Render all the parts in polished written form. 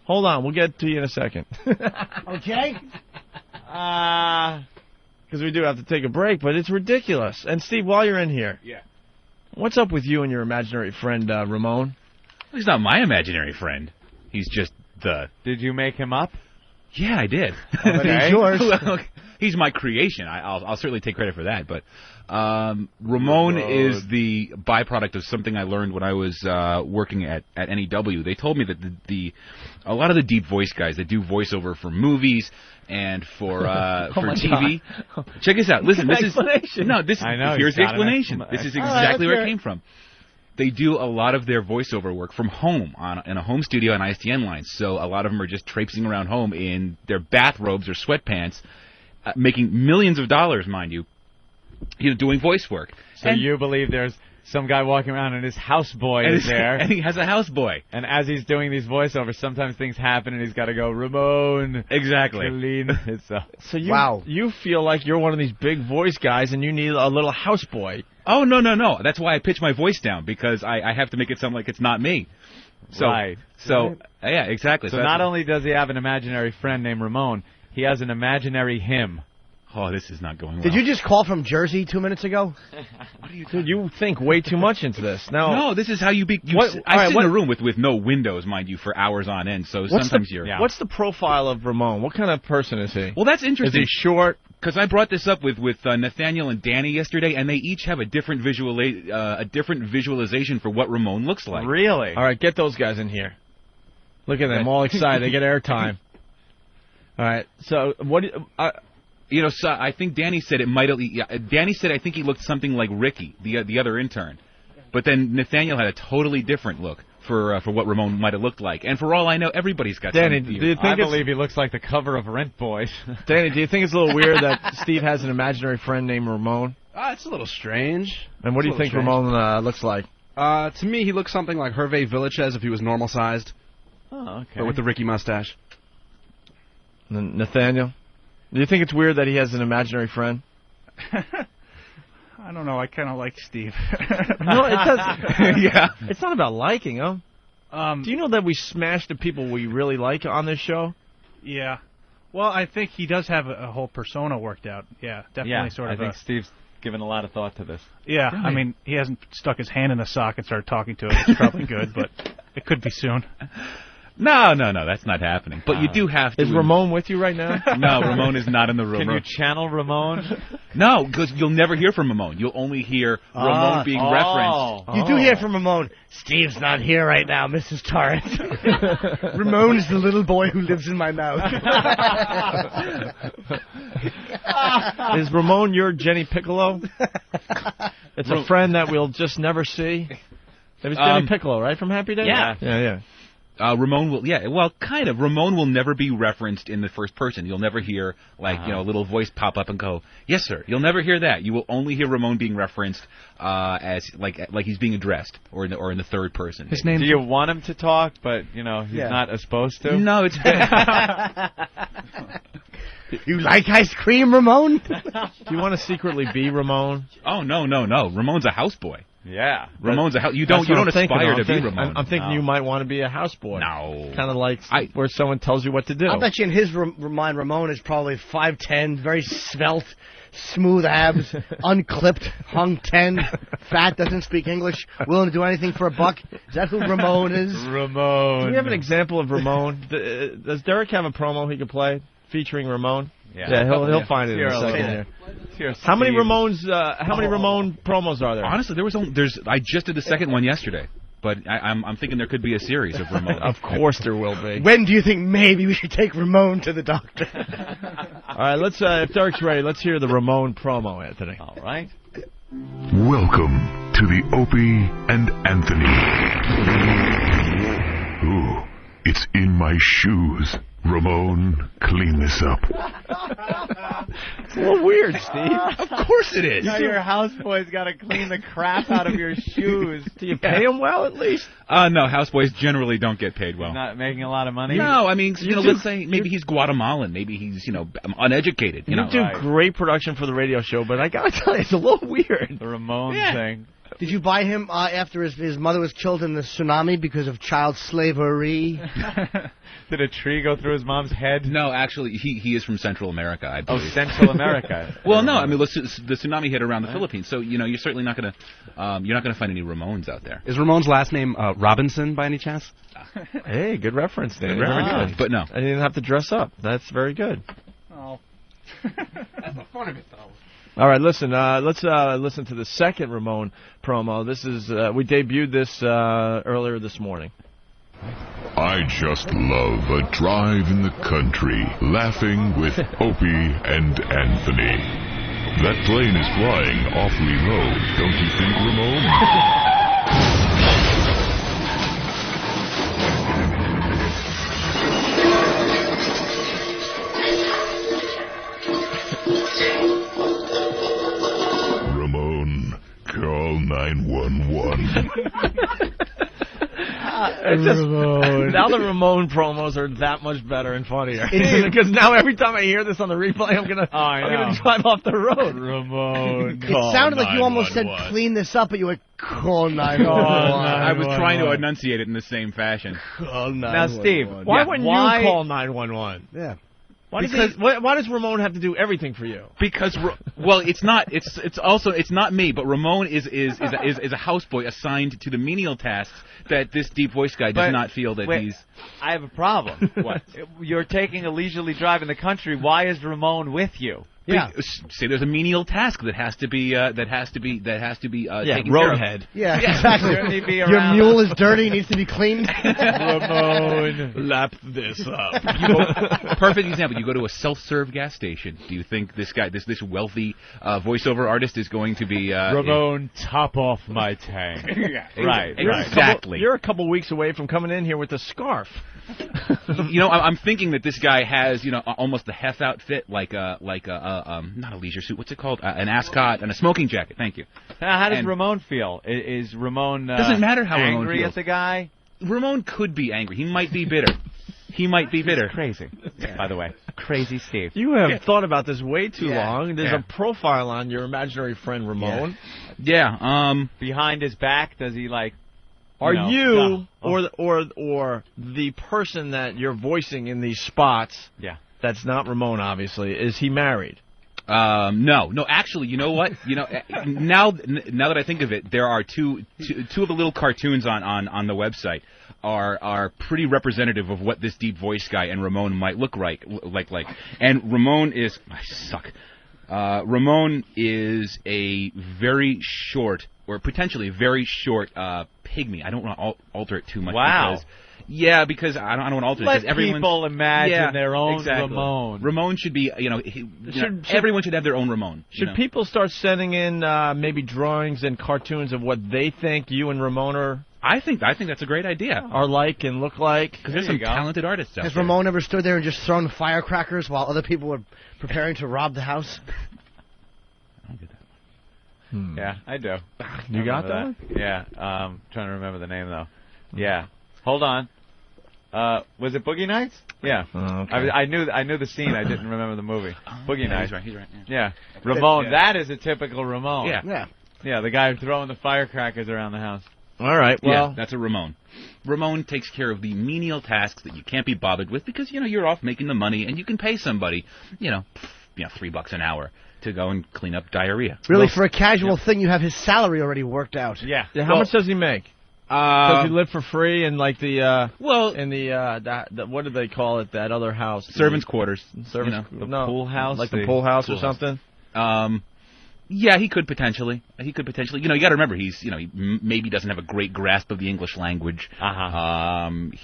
Hold on, we'll get to you in a second. Okay. Because we do have to take a break, but it's ridiculous. And Steve, while you're in here, what's up with you and your imaginary friend Ramon? He's not my imaginary friend. He's just the... Did you make him up? Yeah, I did. Oh, but he's yours. Well, he's my creation. I'll certainly take credit for that. But Ramon is the byproduct of something I learned when I was working at NEW. They told me that a lot of the deep voice guys that do voiceover for movies and for TV. God. Check this out. Listen, here's the explanation. This is exactly where it came from. They do a lot of their voiceover work from home in a home studio on ISDN lines. So a lot of them are just traipsing around home in their bathrobes or sweatpants, making millions of dollars, mind you, doing voice work. So you believe there's some guy walking around and his houseboy is there. And he has a houseboy. And as he's doing these voiceovers, sometimes things happen and he's got to go, Ramon. Exactly. So you feel like you're one of these big voice guys and you need a little houseboy. Oh, no. That's why I pitch my voice down, because I have to make it sound like it's not me. So, right. So, yeah, exactly. So not only does he have an imaginary friend named Ramon, he has an imaginary him. Oh, this is not going well. Did you just call from Jersey 2 minutes ago? What are you doing? You think way too much into this. No, this is how you be. I sit in a room with no windows, mind you, for hours on end. So sometimes you're. Yeah. What's the profile of Ramon? What kind of person is he? Well, that's interesting. Is he short? Because I brought this up with Nathaniel and Danny yesterday, and they each have a different visualization for what Ramon looks like. Really? All right, get those guys in here. Look at them, all excited. They get airtime. All right. So what? So I think Danny said it might. Danny said I think he looked something like Ricky, the other intern, but then Nathaniel had a totally different look for what Ramon might have looked like. And for all I know, everybody's got. Danny, something. do you think I believe he looks like the cover of Rent Boys. Danny, do you think it's a little weird that Steve has an imaginary friend named Ramon? It's a little strange. And what do you think Ramon looks like? To me, he looks something like Hervé Villachez if he was normal sized. Oh, okay. But with the Ricky mustache. And Nathaniel? Do you think it's weird that he has an imaginary friend? I don't know. I kind of like Steve. No, it doesn't. Yeah. It's not about liking him. Do you know that we smash the people we really like on this show? Yeah. Well, I think he does have a whole persona worked out. Yeah, definitely. I think Steve's given a lot of thought to this. Yeah, really? I mean, he hasn't stuck his hand in a sock and started talking to it. It's probably good, but it could be soon. No, that's not happening. But you do have to. Is Ramon with you right now? No, Ramon is not in the room. Can you channel Ramon? No, because you'll never hear from Ramon. You'll only hear Ramon being referenced. You do hear from Ramon. Steve's not here right now, Mrs. Torrance. Ramon is the little boy who lives in my mouth. Is Ramon your Jenny Piccolo? It's a friend that we'll just never see. It was Jenny Piccolo, right, from Happy Days? Yeah. Ramon will, kind of. Ramon will never be referenced in the first person. You'll never hear, a little voice pop up and go, "Yes, sir." You'll never hear that. You will only hear Ramon being referenced as like he's being addressed, or in the third person. His name. Do you want him to talk, but he's not supposed to? No, it's bad. You like ice cream, Ramon? Do you want to secretly be Ramon? Oh no! Ramon's a houseboy. Yeah, Ramon's you don't aspire to be Ramon. I'm thinking you might want to be a houseboy. No, kind of like where someone tells you what to do. I bet you in his mind, Ramon is probably 5'10", very svelte, smooth abs, unclipped, hung 10, fat, doesn't speak English, willing to do anything for a buck. Is that who Ramon is? Ramon. Do we have an example of Ramon? Does Derek have a promo he could play featuring Ramon? Yeah, he'll find it in a second here. How many Ramones? How many Ramon promos are there? Honestly, I just did the second one yesterday, but I'm thinking there could be a series of Ramon. Of course there will be. When do you think maybe we should take Ramon to the doctor? All right, let's. If Derek's ready, let's hear the Ramon promo, Anthony. All right. Welcome to the Opie and Anthony. Ooh, it's in my shoes. Ramon, clean this up. It's a little weird, Steve. Of course it is. Now your houseboy's got to clean the crap out of your shoes. Do you pay him well, at least? No, houseboys generally don't get paid well. He's not making a lot of money? No, I mean, let's say maybe he's Guatemalan. Maybe he's, uneducated. You do great production for the radio show, but I got to tell you, it's a little weird. The Ramon thing. Did you buy him after his mother was killed in the tsunami because of child slavery? Did a tree go through his mom's head? No, actually, he is from Central America, I believe. Oh, Central America. Well, no, I mean, the tsunami hit around the Philippines, so you're certainly not going to find any Ramones out there. Is Ramon's last name Robinson by any chance? Hey, good reference, Dan. Very good. But no, I didn't have to dress up. That's very good. Oh, that's the fun of it, though. All right, listen. Let's listen to the second Ramone promo. This is we debuted this earlier this morning. I just love a drive in the country, laughing with Opie and Anthony. That plane is flying awfully low, don't you think, Ramone? Ramone, call 911. Now the Ramone promos are that much better and funnier. Because now every time I hear this on the replay, I'm gonna drive off the road. Ramone. It sounded like you almost said clean this up, but you were call 911. I was trying to enunciate it in the same fashion. Call 911. Now, Steve, why wouldn't you call 911? Yeah. Why does Ramone have to do everything for you? Because it's not. It's not me, but Ramone is a houseboy assigned to the menial tasks that this deep voice guy does not feel that he's. I have a problem. What? You're taking a leisurely drive in the country. Why is Ramone with you? Yeah. Say there's a menial task that has to be taken taken roadhead. Yeah, exactly. Your mule is dirty, needs to be cleaned. Ramone, lap this up. Perfect example. You go to a self-serve gas station. Do you think this guy, this wealthy voiceover artist, is going to be Ramone, top off my tank? Right. Exactly. You're a couple weeks away from coming in here with a scarf. I'm thinking that this guy has, almost the Hef outfit, like a not a leisure suit. What's it called? An ascot and a smoking jacket. Thank you. How does Ramone feel? Is Ramone doesn't matter how angry Ramone feels. at the guy? Ramone could be angry. He might be bitter. He might be bitter. Crazy. By the way, crazy Steve. You have thought about this way too long. There's a profile on your imaginary friend Ramone. Yeah. Behind his back, does he like? Are you or the person that you're voicing in these spots? Yeah. That's not Ramone, obviously. Is he married? No. Actually, you know what? Now that I think of it, there are two of the little cartoons on the website are pretty representative of what this deep voice guy and Ramone might look like. And Ramone is Ramone is a very short, or potentially very short pygmy. I don't want to alter it too much. Wow. Because I don't want to alter it. Let people imagine their own Ramone. Ramone should be, everyone should have their own Ramone. Should people start sending in maybe drawings and cartoons of what they think you and Ramone are? I think that's a great idea. Are like and look like. Because there's some talented artists out there. Has Ramone ever stood there and just thrown firecrackers while other people were preparing to rob the house? I don't get that. Yeah, I do. You got that one? Yeah. Trying to remember the name though. Yeah. Hold on. Was it Boogie Nights? Yeah. Oh, okay. I knew the scene. I didn't remember the movie. Boogie Nights. He's right. Yeah. Ramone. That is a typical Ramone. Yeah. Yeah. The guy throwing the firecrackers around the house. All right. Well, that's a Ramone. Ramone takes care of the menial tasks that you can't be bothered with because you're off making the money and you can pay somebody $3 an hour to go and clean up diarrhea. Really, for a casual thing, you have his salary already worked out. Yeah. How much does he make? Does he live for free in like the what do they call it? That other house, servants' quarters, the pool house, like the pool house or something. Yeah, he could potentially. You got to remember he maybe doesn't have a great grasp of the English language.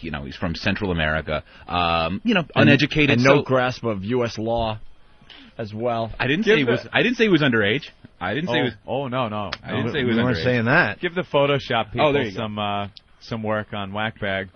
He's from Central America. Uneducated and no grasp of U.S. law as well. I didn't say he was underage. I didn't say he was. Oh no. I didn't say he was underage. We weren't saying that. Give the Photoshop people some work on Whackbag.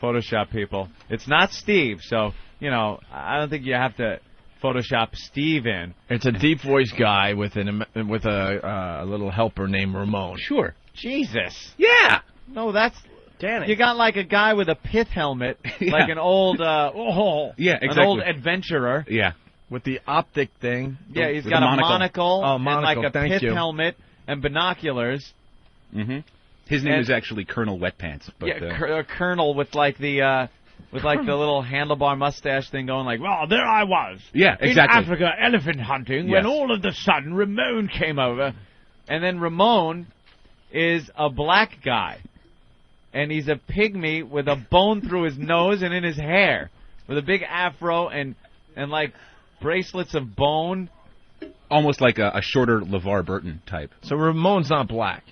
Photoshop people. It's not Steve, so I don't think you have to Photoshop Steve in. It's a deep voice guy with a little helper named Ramone. Sure. Jesus. Yeah. No, that's Danny. You got like a guy with a pith helmet, like an old an old adventurer. Yeah. With the optic thing. Yeah, he's got a monocle and like a pith helmet and binoculars. Mm-hmm. His name is actually Colonel Wet Pants. But, Colonel with like the little handlebar mustache thing going like, well, there I was. Yeah, exactly. In Africa, elephant hunting, when all of a sudden Ramon came over. And then Ramon is a black guy. And he's a pygmy with a bone through his nose and in his hair. With a big afro and like bracelets of bone. Almost like a shorter LeVar Burton type. So Ramon's not black.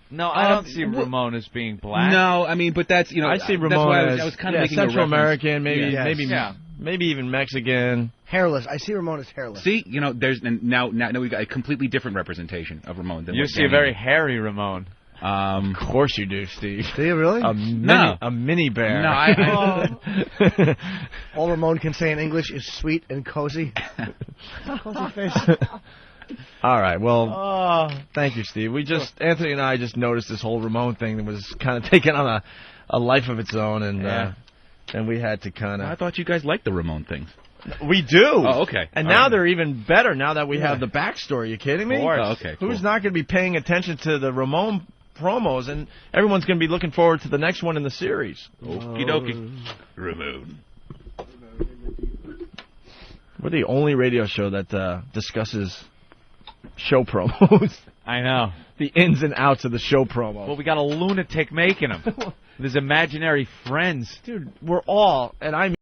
No, I don't see Ramon as being black. No, I mean, but that's, I see Ramon as I was kind of making Central a American, maybe even Mexican. Hairless. I see Ramon as hairless. See, there's now we got a completely different repreration of Ramon. Than you see a very hairy Ramon. Of course you do, Steve. Do you really? A mini bear. No, all Ramon can say in English is sweet and cozy. Cozy face. All right, well, thank you, Steve. Anthony and I just noticed this whole Ramon thing that was kind of taking on a life of its own, and we had to kind of... I thought you guys liked the Ramon things. We do. Oh, okay. And now they're even better now that we have the backstory. You kidding me? Oh, okay, cool. Who's not going to be paying attention to the Ramon promos, and everyone's going to be looking forward to the next one in the series. Okie dokie. Ramon. We're the only radio show that discusses show promos. I know. The ins and outs of the show promos. Well, we got a lunatic making them. His imaginary friends. Dude, we're all, and I mean